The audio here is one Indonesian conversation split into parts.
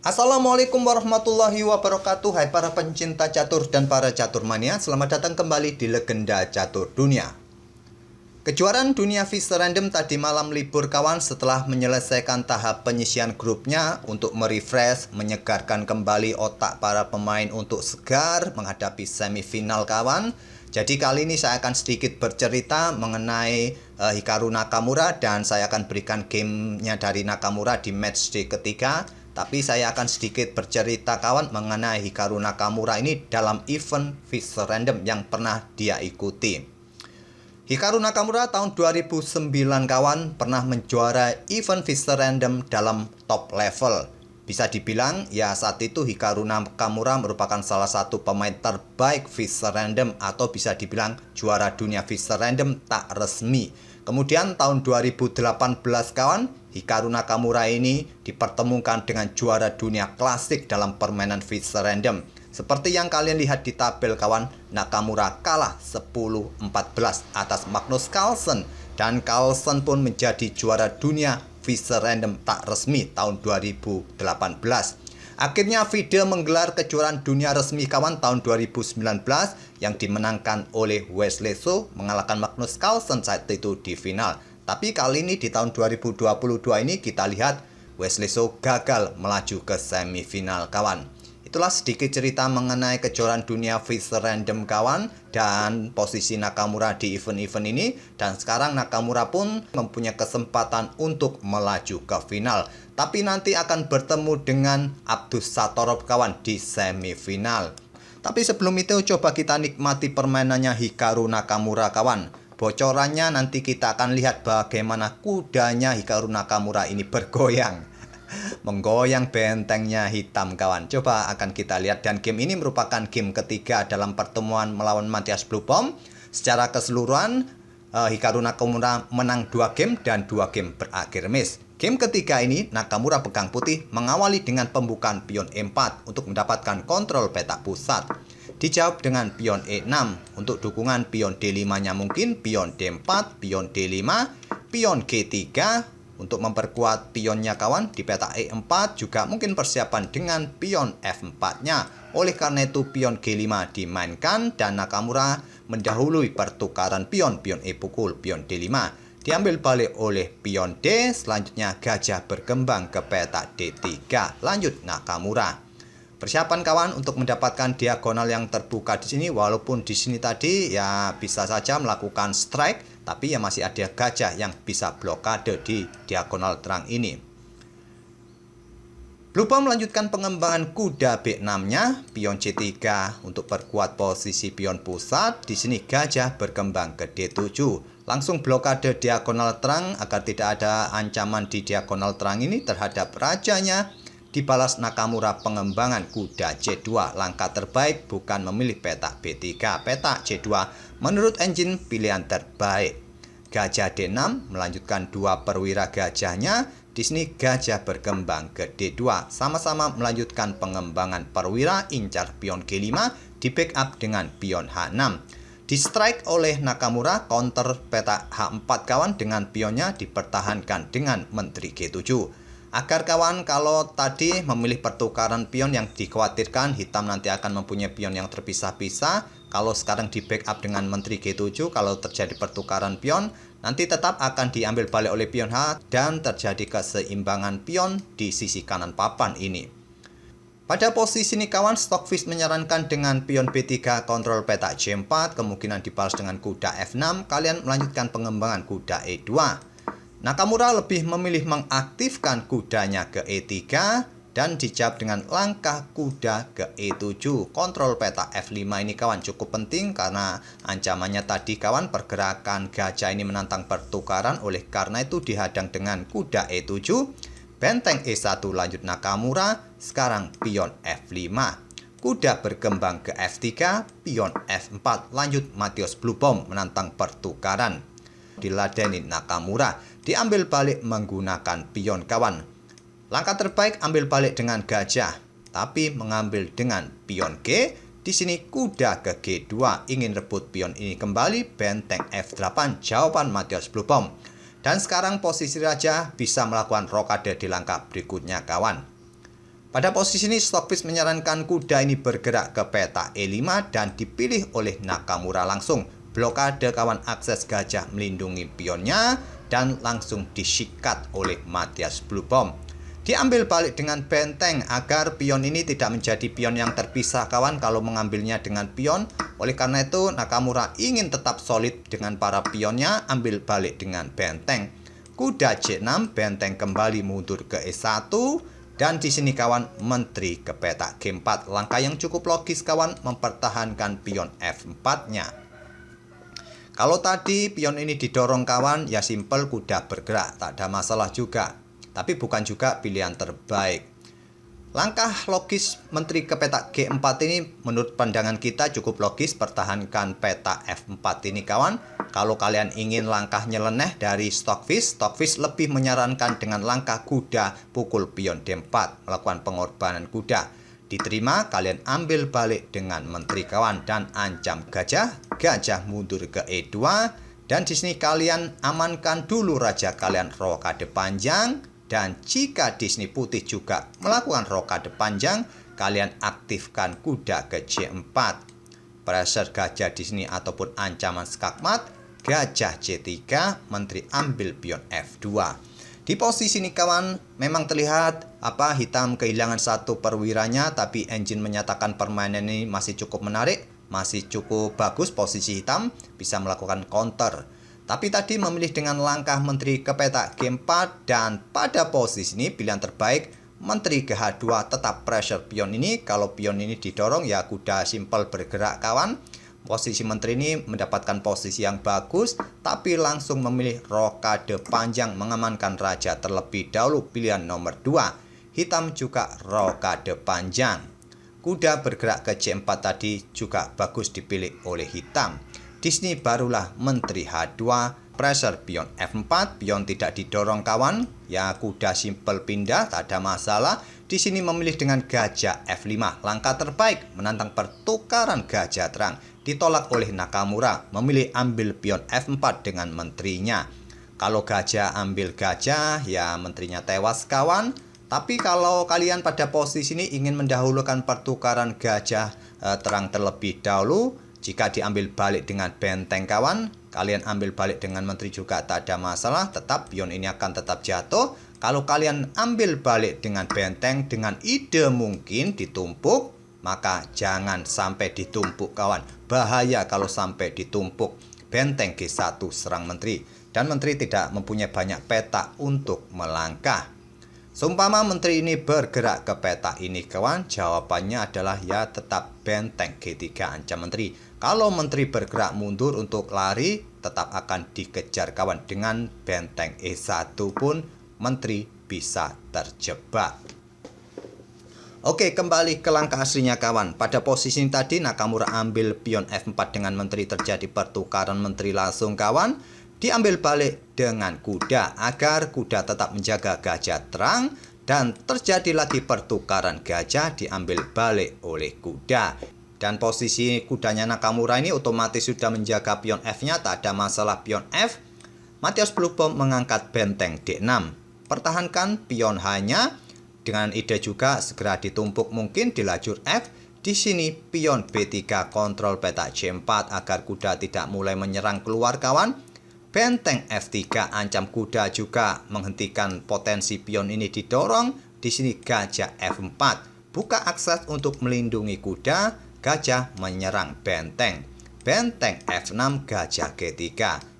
Assalamualaikum warahmatullahi wabarakatuh. Hai para pencinta catur dan para caturmania, selamat datang kembali di Legenda Catur Dunia. Kejuaraan dunia Fish Random tadi malam libur kawan setelah menyelesaikan tahap penyisian grupnya untuk merefresh, menyegarkan kembali otak para pemain untuk segar menghadapi semifinal kawan. Jadi kali ini saya akan sedikit bercerita mengenai Hikaru Nakamura dan saya akan berikan gamenya dari Nakamura di matchday ketiga. Tapi saya akan sedikit bercerita kawan mengenai Hikaru Nakamura ini dalam event Fish Random yang pernah dia ikuti. Hikaru Nakamura tahun 2009 kawan pernah menjuarai event Fish Random dalam top level. Bisa dibilang ya saat itu Hikaru Nakamura merupakan salah satu pemain terbaik Fish Random atau bisa dibilang juara dunia Fish Random tak resmi. Kemudian tahun 2018 kawan, Hikaru Nakamura ini dipertemukan dengan juara dunia klasik dalam permainan Fish Random. Seperti yang kalian lihat di tabel kawan, Nakamura kalah 10-14 atas Magnus Carlsen. Dan Carlsen pun menjadi juara dunia Fish Random tak resmi tahun 2018. Akhirnya FIDE menggelar kejuaraan dunia resmi kawan tahun 2019 yang dimenangkan oleh Wesley So mengalahkan Magnus Carlsen saat itu di final. Tapi kali ini di tahun 2022 ini kita lihat Wesley So gagal melaju ke semifinal kawan. Itulah sedikit cerita mengenai kejuaraan dunia Fish Random kawan dan posisi Nakamura di event-event ini. Dan sekarang Nakamura pun mempunyai kesempatan untuk melaju ke final. Tapi nanti akan bertemu dengan Abdus Satorov kawan di semifinal. Tapi sebelum itu coba kita nikmati permainannya Hikaru Nakamura kawan. Bocorannya nanti kita akan lihat bagaimana kudanya Hikaru Nakamura ini bergoyang. Menggoyang bentengnya hitam kawan. Coba akan kita lihat. Dan game ini merupakan game ketiga dalam pertemuan melawan Matthias Blupom. Secara keseluruhan Hikaru Nakamura menang 2 game dan 2 game berakhir miss. Game ketiga ini Nakamura pegang putih mengawali dengan pembukaan pion E4 untuk mendapatkan kontrol petak pusat. Dijawab dengan pion E6 untuk dukungan pion D5-nya mungkin pion D4, pion D5, pion G3 untuk memperkuat pionnya kawan. Di peta E4 juga mungkin persiapan dengan pion F4-nya. Oleh karena itu pion G5 dimainkan dan Nakamura mendahului pertukaran pion E pukul, pion D5 diambil balik oleh pion D. Selanjutnya gajah berkembang ke peta D3. Lanjut Nakamura. Persiapan kawan untuk mendapatkan diagonal yang terbuka di sini. Walaupun di sini tadi ya bisa saja melakukan strike, tapi ya masih ada gajah yang bisa blokade di diagonal terang ini. Blupom melanjutkan pengembangan kuda B6-nya, pion C3 untuk perkuat posisi pion pusat. Di sini gajah berkembang ke D7. Langsung blokade diagonal terang agar tidak ada ancaman di diagonal terang ini terhadap rajanya. Dibalas Nakamura pengembangan kuda C2. Langkah terbaik bukan memilih petak B3. Petak C2 menurut engine pilihan terbaik. Gajah D6 melanjutkan 2 perwira gajahnya. Di sini gajah berkembang ke D2. Sama-sama melanjutkan pengembangan perwira, incar pion G5 di backup dengan pion H6. Di strike oleh Nakamura, counter petak H4 kawan dengan pionnya dipertahankan dengan menteri G7. Agar kawan kalau tadi memilih pertukaran pion yang dikhawatirkan hitam nanti akan mempunyai pion yang terpisah-pisah. Kalau sekarang di backup dengan menteri G7, kalau terjadi pertukaran pion nanti tetap akan diambil balik oleh pion H dan terjadi keseimbangan pion di sisi kanan papan ini. Pada posisi ini kawan, Stockfish menyarankan dengan pion B3 kontrol petak C4, kemungkinan dibalas dengan kuda F6, kalian melanjutkan pengembangan kuda E2. Nakamura lebih memilih mengaktifkan kudanya ke E3 dan dijawab dengan langkah kuda ke E7. Kontrol petak F5 ini kawan cukup penting karena ancamannya tadi kawan pergerakan gajah ini menantang pertukaran, oleh karena itu dihadang dengan kuda E7. Benteng E1 lanjut Nakamura, sekarang pion F5. Kuda berkembang ke F3, pion F4, lanjut Matthias Blupom menantang pertukaran. Diladeni Nakamura, diambil balik menggunakan pion kawan. Langkah terbaik ambil balik dengan gajah, tapi mengambil dengan pion G. Di sini kuda ke G2, ingin rebut pion ini kembali, benteng F8, jawaban Matthias Blupom. Dan sekarang posisi raja bisa melakukan rokade di langkah berikutnya kawan. Pada posisi ini Stockfish menyarankan kuda ini bergerak ke petak E5 dan dipilih oleh Nakamura langsung. Blokade kawan, akses gajah melindungi pionnya dan langsung disikat oleh Matthias Blubom. Diambil balik dengan benteng agar pion ini tidak menjadi pion yang terpisah kawan kalau mengambilnya dengan pion. Oleh karena itu Nakamura ingin tetap solid dengan para pionnya, ambil balik dengan benteng. Kuda C6, benteng kembali mundur ke E1. Dan di sini kawan, menteri ke petak G4. Langkah yang cukup logis kawan, mempertahankan pion F4-nya. Kalau tadi pion ini didorong kawan, ya simpel kuda bergerak, tak ada masalah juga. Tapi bukan juga pilihan terbaik. Langkah logis menteri ke petak G4 ini menurut pandangan kita cukup logis, pertahankan petak F4 ini kawan. Kalau kalian ingin langkah nyeleneh dari Stockfish lebih menyarankan dengan langkah kuda pukul pion D4, melakukan pengorbanan kuda. Diterima, kalian ambil balik dengan menteri kawan dan ancam gajah mundur ke E2 dan di sini kalian amankan dulu raja kalian rokade panjang. Dan jika di sini putih juga melakukan rokade panjang, kalian aktifkan kuda ke C4. Pressure gajah di sini ataupun ancaman skakmat, gajah C3, menteri ambil pion F2. Di posisi ini kawan, memang terlihat hitam kehilangan satu perwiranya, tapi engine menyatakan permainan ini masih cukup menarik, masih cukup bagus posisi hitam, bisa melakukan counter. Tapi tadi memilih dengan langkah menteri ke petak G4 dan pada posisi ini pilihan terbaik menteri ke H2, tetap pressure pion ini. Kalau pion ini didorong ya kuda simpel bergerak kawan. Posisi menteri ini mendapatkan posisi yang bagus, tapi langsung memilih rokade panjang mengamankan raja terlebih dahulu, pilihan nomor 2. Hitam juga rokade panjang. Kuda bergerak ke C4 tadi juga bagus dipilih oleh hitam. Di sini barulah menteri H2, pressure pion F4, pion tidak didorong kawan, ya kuda simpel pindah, tak ada masalah. Di sini memilih dengan gajah F5, langkah terbaik menantang pertukaran gajah terang. Ditolak oleh Nakamura, memilih ambil pion F4 dengan menterinya. Kalau gajah ambil gajah, ya menterinya tewas kawan. Tapi kalau kalian pada posisi ini ingin mendahulukan pertukaran gajah terang terlebih dahulu, jika diambil balik dengan benteng kawan, kalian ambil balik dengan menteri juga tak ada masalah, tetap pion ini akan tetap jatuh. Kalau kalian ambil balik dengan benteng dengan ide mungkin ditumpuk, maka jangan sampai ditumpuk kawan. Bahaya kalau sampai ditumpuk. Benteng G1 serang menteri dan menteri tidak mempunyai banyak petak untuk melangkah. Seumpama menteri ini bergerak ke petak ini kawan, jawabannya adalah ya tetap benteng G3 ancam menteri. Kalau menteri bergerak mundur untuk lari, tetap akan dikejar kawan. Dengan benteng E1 pun menteri bisa terjebak. Oke, kembali ke langkah aslinya kawan. Pada posisi ini tadi Nakamura ambil pion F4 dengan menteri, terjadi pertukaran menteri langsung kawan. Diambil balik dengan kuda agar kuda tetap menjaga gajah terang dan terjadi lagi pertukaran gajah, diambil balik oleh kuda. Dan posisi kudanya Nakamura ini otomatis sudah menjaga pion F-nya, tak ada masalah pion F. Matthias Blubom mengangkat benteng D6. Pertahankan pion H-nya dengan ide juga segera ditumpuk mungkin di lajur F. Di sini pion B3 kontrol petak C4 agar kuda tidak mulai menyerang keluar kawan. Benteng F3 ancam kuda juga menghentikan potensi pion ini didorong. Di sini gajah F4 buka akses untuk melindungi kuda, gajah menyerang benteng. Benteng F6 gajah G3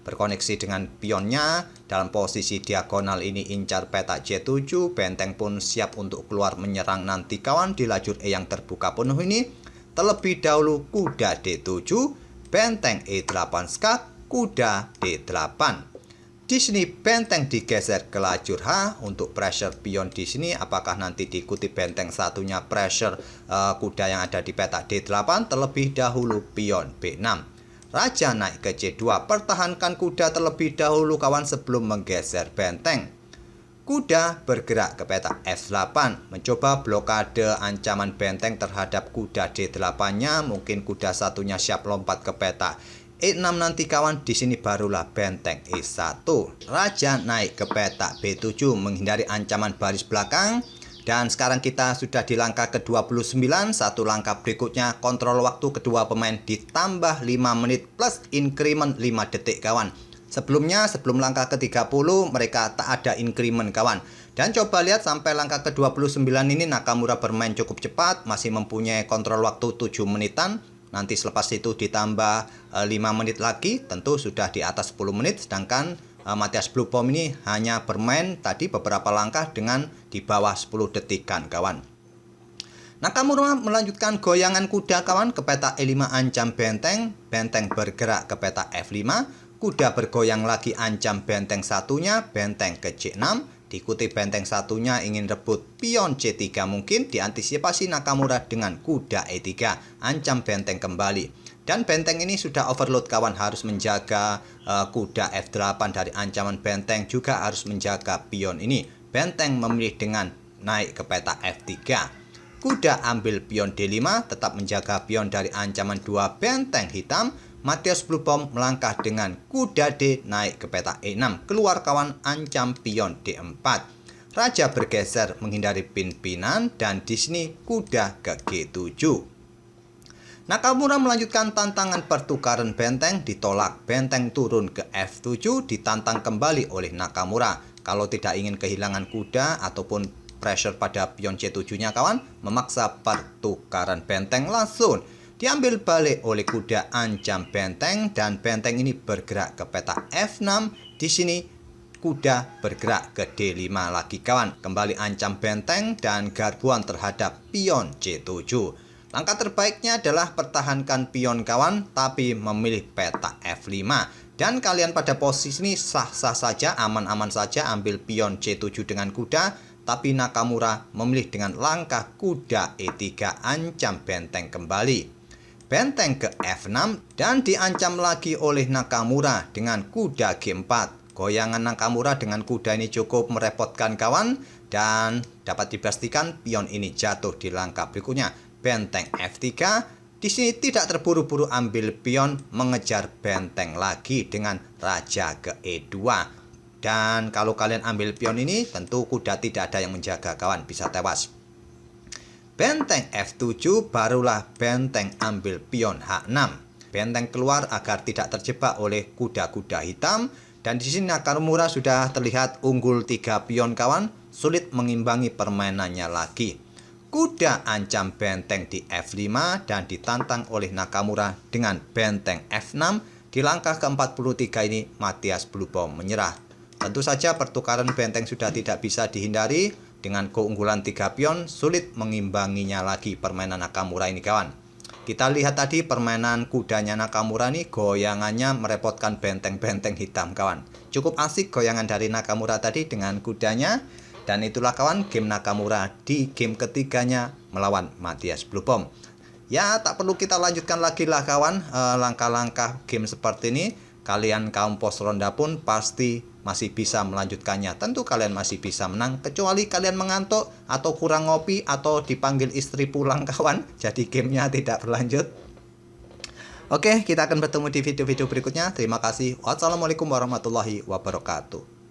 berkoneksi dengan pionnya dalam posisi diagonal ini incar petak C7. Benteng pun siap untuk keluar menyerang nanti kawan di lajur E yang terbuka penuh ini. Terlebih dahulu kuda D7, benteng E8 skak, kuda D8. Di sini benteng digeser ke lajur H untuk pressure pion di sini. Apakah nanti diikuti benteng satunya pressure kuda yang ada di petak D8? Terlebih dahulu pion B6. Raja naik ke C2. Pertahankan kuda terlebih dahulu kawan sebelum menggeser benteng. Kuda bergerak ke petak F8, mencoba blokade ancaman benteng terhadap kuda D8-nya. Mungkin kuda satunya siap lompat ke petak E6 nanti kawan. Di sini barulah benteng E1. Raja naik ke petak B7 menghindari ancaman baris belakang. Dan sekarang kita sudah di langkah ke-29. Satu langkah berikutnya kontrol waktu kedua pemain ditambah 5 menit plus increment 5 detik kawan. Sebelumnya sebelum langkah ke-30 mereka tak ada increment kawan. Dan coba lihat sampai langkah ke-29 ini Nakamura bermain cukup cepat, masih mempunyai kontrol waktu 7 menitan. Nanti selepas itu ditambah 5 menit lagi, tentu sudah di atas 10 menit. Sedangkan Matthias Blupom ini hanya bermain tadi beberapa langkah dengan di bawah 10 detikan kawan. Nakamura melanjutkan goyangan kuda kawan ke peta E5 ancam benteng. Benteng bergerak ke peta F5. Kuda bergoyang lagi ancam benteng satunya, benteng ke C6. Diikuti benteng satunya ingin rebut pion C3 mungkin. Diantisipasi Nakamura dengan kuda E3. Ancam benteng kembali. Dan benteng ini sudah overload kawan, harus menjaga kuda F8 dari ancaman benteng, juga harus menjaga pion ini. Benteng memilih dengan naik ke peta F3. Kuda ambil pion D5, tetap menjaga pion dari ancaman 2 benteng hitam. Matthias Blupom melangkah dengan kuda D naik ke peta E6. Keluar kawan, ancam pion D4. Raja bergeser menghindari pin-pinan dan di sini kuda ke G7. Nakamura melanjutkan tantangan pertukaran benteng, ditolak. Benteng turun ke F7, ditantang kembali oleh Nakamura. Kalau tidak ingin kehilangan kuda ataupun pressure pada pion C7-nya kawan, memaksa pertukaran benteng langsung. Diambil balik oleh kuda ancam benteng dan benteng ini bergerak ke peta F6. Di sini kuda bergerak ke D5 lagi kawan. Kembali ancam benteng dan garbuan terhadap pion C7. Langkah terbaiknya adalah pertahankan pion kawan, tapi memilih peta F5. Dan kalian pada posisi ini sah-sah saja, aman-aman saja ambil pion C7 dengan kuda. Tapi Nakamura memilih dengan langkah kuda E3 ancam benteng kembali. Benteng ke F6 dan diancam lagi oleh Nakamura dengan kuda G4. Goyangan Nakamura dengan kuda ini cukup merepotkan kawan. Dan dapat dipastikan pion ini jatuh di langkah berikutnya. Benteng F3, di sini tidak terburu-buru ambil pion, mengejar benteng lagi dengan raja ke E2. Dan kalau kalian ambil pion ini, tentu kuda tidak ada yang menjaga kawan, bisa tewas. Benteng F7, barulah benteng ambil pion H6. Benteng keluar agar tidak terjebak oleh kuda-kuda hitam. Dan di sini Nakamura sudah terlihat unggul 3 pion kawan, sulit mengimbangi permainannya lagi. Kuda ancam benteng di F5 dan ditantang oleh Nakamura dengan benteng F6. Di langkah ke-43 ini Matthias Blupom menyerah. Tentu saja pertukaran benteng sudah tidak bisa dihindari. Dengan keunggulan 3 pion sulit mengimbanginya lagi permainan Nakamura ini kawan. Kita lihat tadi permainan kudanya Nakamura nih, goyangannya merepotkan benteng-benteng hitam kawan. Cukup asik goyangan dari Nakamura tadi dengan kudanya. Dan itulah kawan game Nakamura di game ketiganya melawan Matthias Blupom. Ya tak perlu kita lanjutkan lagi lah kawan, langkah-langkah game seperti ini. Kalian kaum pos ronda pun pasti masih bisa melanjutkannya. Tentu kalian masih bisa menang, kecuali kalian mengantuk atau kurang ngopi atau dipanggil istri pulang kawan. Jadi gamenya tidak berlanjut. Oke, kita akan bertemu di video-video berikutnya. Terima kasih. Wassalamualaikum warahmatullahi wabarakatuh.